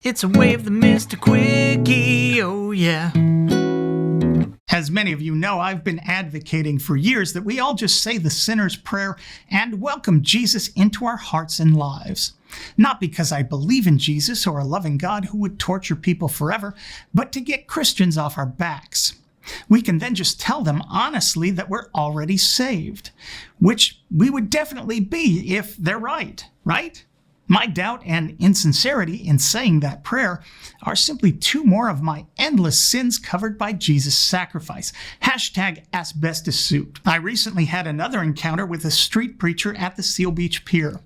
It's a way of the Mr. Quickie, oh yeah. As many of you know, I've been advocating for years that we all just say the sinner's prayer and welcome Jesus into our hearts and lives. Not because I believe in Jesus or a loving God who would torture people forever, but to get Christians off our backs. We can then just tell them honestly that we're already saved, which we would definitely be if they're right? My doubt and insincerity in saying that prayer are simply two more of my endless sins covered by Jesus' sacrifice. Hashtag asbestos suit. I recently had another encounter with a street preacher at the Seal Beach Pier.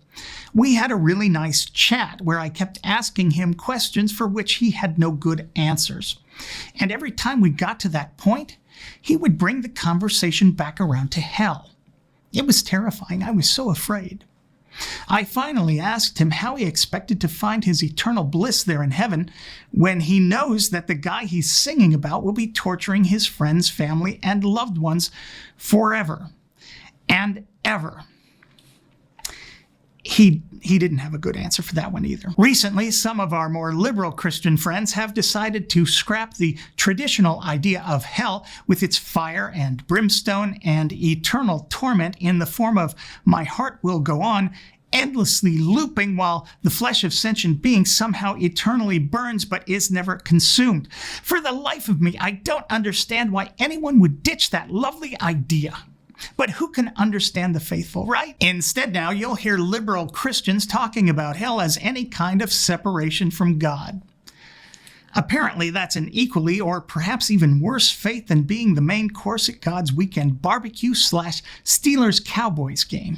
We had a really nice chat where I kept asking him questions for which he had no good answers. And every time we got to that point, he would bring the conversation back around to hell. It was terrifying. I was so afraid. I finally asked him how he expected to find his eternal bliss there in heaven when he knows that the guy he's singing about will be torturing his friends, family, and loved ones forever and ever. He didn't have a good answer for that one either. Recently, some of our more liberal Christian friends have decided to scrap the traditional idea of hell with its fire and brimstone and eternal torment in the form of "my heart will go on," endlessly looping while the flesh of sentient beings somehow eternally burns but is never consumed. For the life of me, I don't understand why anyone would ditch that lovely idea. But who can understand the faithful, right? Instead now, you'll hear liberal Christians talking about hell as any kind of separation from God. Apparently, that's an equally or perhaps even worse fate than being the main course at God's weekend barbecue / Steelers-Cowboys game.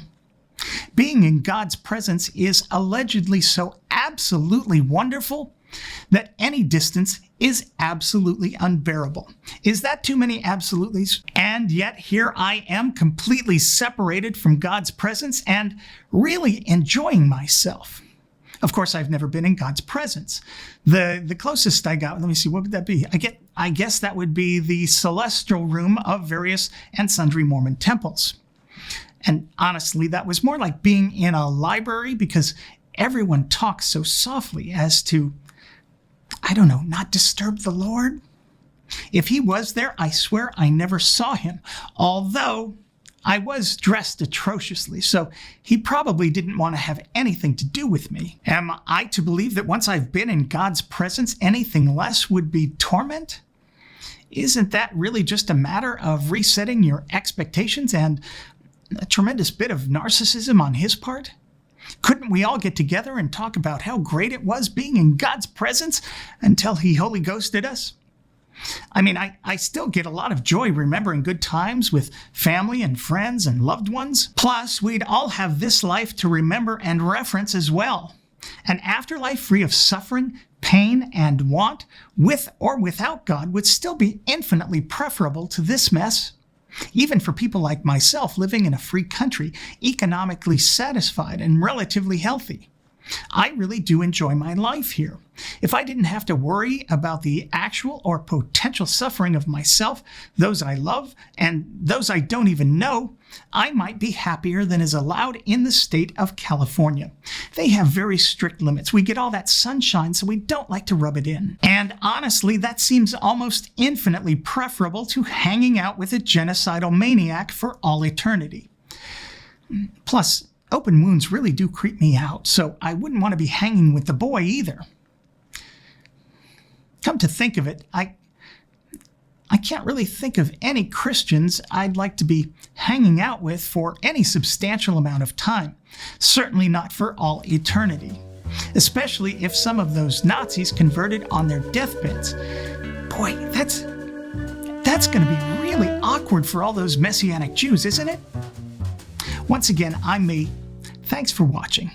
Being in God's presence is allegedly so absolutely wonderful that any distance is absolutely unbearable. Is that too many absolutelys? And yet here I am completely separated from God's presence and really enjoying myself. Of course, I've never been in God's presence. The closest I got, let me see, what would that be? I guess that would be the celestial room of various and sundry Mormon temples. And honestly, that was more like being in a library because everyone talks so softly as to, I don't know, not disturb the Lord? If he was there, I swear I never saw him, although I was dressed atrociously, so he probably didn't want to have anything to do with me. Am I to believe that once I've been in God's presence, anything less would be torment? Isn't that really just a matter of resetting your expectations and a tremendous bit of narcissism on his part? Couldn't we all get together and talk about how great it was being in God's presence until he Holy Ghosted us? I mean, I still get a lot of joy remembering good times with family and friends and loved ones. Plus, we'd all have this life to remember and reference as well. An afterlife free of suffering, pain, and want, with or without God, would still be infinitely preferable to this mess. Even for people like myself living in a free country, economically satisfied and relatively healthy. I really do enjoy my life here. If I didn't have to worry about the actual or potential suffering of myself, those I love, and those I don't even know, I might be happier than is allowed in the state of California. They have very strict limits. We get all that sunshine, so we don't like to rub it in. And honestly, that seems almost infinitely preferable to hanging out with a genocidal maniac for all eternity. Plus, open wounds really do creep me out, so I wouldn't want to be hanging with the boy either. Come to think of it, I can't really think of any Christians I'd like to be hanging out with for any substantial amount of time. Certainly not for all eternity. Especially if some of those Nazis converted on their deathbeds. Boy, that's going to be really awkward for all those Messianic Jews, isn't it? Once again, I'm me. Thanks for watching.